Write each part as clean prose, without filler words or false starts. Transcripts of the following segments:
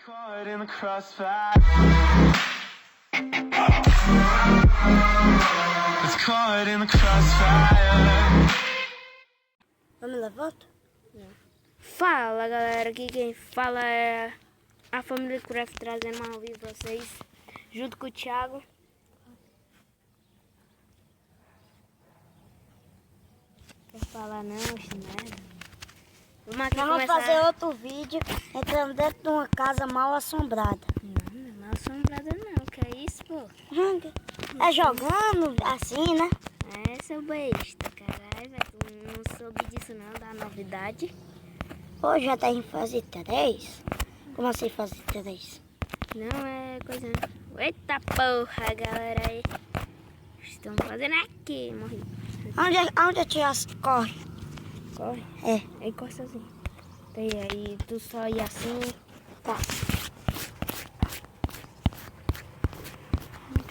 Caught in the crossfire. It's caught in the crossfire. Vamos lá, volta? Fala galera, aqui quem fala é a família Craft trazendo mais ao vivo vocês, junto com o Thiago. Quer falar não, chinelo? Nós vamos fazer outro vídeo entrando dentro de uma casa mal assombrada. Não, não é mal assombrada não, que é isso, pô? É jogando assim, né? É, seu besta, caralho, velho, tu não soube disso não, da novidade. Hoje já tá em fase 3. Como assim fase 3? Não é coisa não. Eita porra, galera aí. Estão fazendo aqui, morri. Onde a tia corre? Corre. É. Aí encosta assim. Aí tu só ia assim. Tá.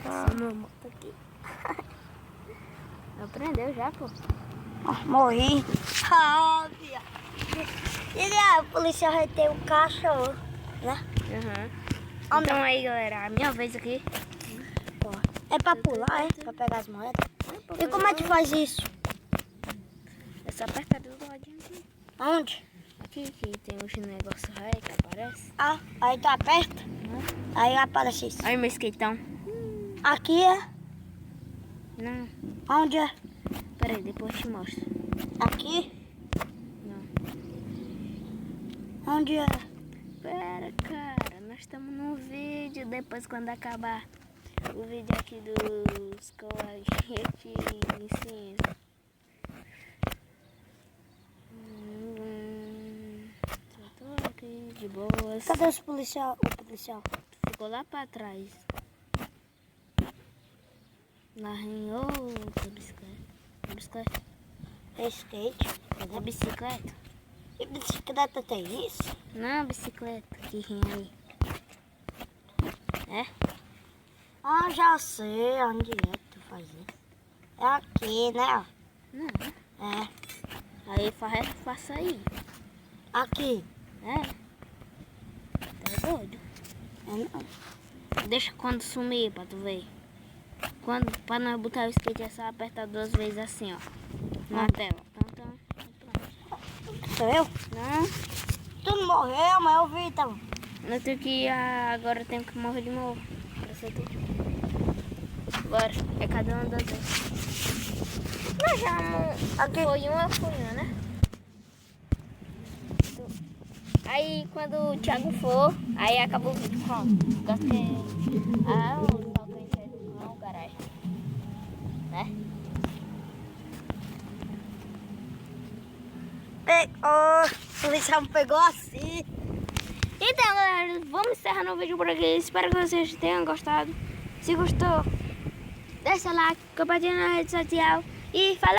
Essa minha moto aqui. Aprendeu já, pô. Morri. Ah, a polícia vai ter um cachorro, né? Uhum. Então aí, galera, a minha vez aqui. É pra pular, é? Pra pegar as moedas. E como é que faz isso? É só apertar do ladinho aqui. Aonde? Aqui que tem um negócio aí que aparece. Ah, aí tu aperta. Aí aparece isso. Olha meu skateão. Aqui é? Não, Onde é? peraí, depois eu te mostro. Aqui? Não. Onde é? Pera, cara, nós estamos no vídeo. Depois, quando acabar o vídeo aqui dos coaches, eu te ensino. Só tô aqui de boas. Cadê os policial? O policial? Ficou lá pra trás. Lá em outra bicicleta. Bicicleta? É skate. É bicicleta? E bicicleta tem isso? Não, bicicleta que rim aí. É? Ah, já sei onde é que tu faz isso. É aqui, né? Não. É. Aí faça aí. Aqui. É? Tá doido? É não. Deixa quando sumir pra tu ver. Quando, pra nós botar o skate é só apertar 2 vezes assim, ó. Na tela. Então, pronto. Sou eu? Não, Tu não morreu, mas eu vi, então. eu tenho que ir, agora eu tenho que morrer de novo. Pra ser tudo. Bora, é cada um das vezes. Nós já Aqui. foi eu fui um, né? Aí quando o Thiago for, aí acabou o vídeo, pronto. Gosto que... Ah, o local que a gente vai no garagem. Né? O policial me pegou assim. Então, galera, vamos encerrar o vídeo por aqui. Espero que vocês tenham gostado. Se gostou, deixa like, compartilha na rede social e fala.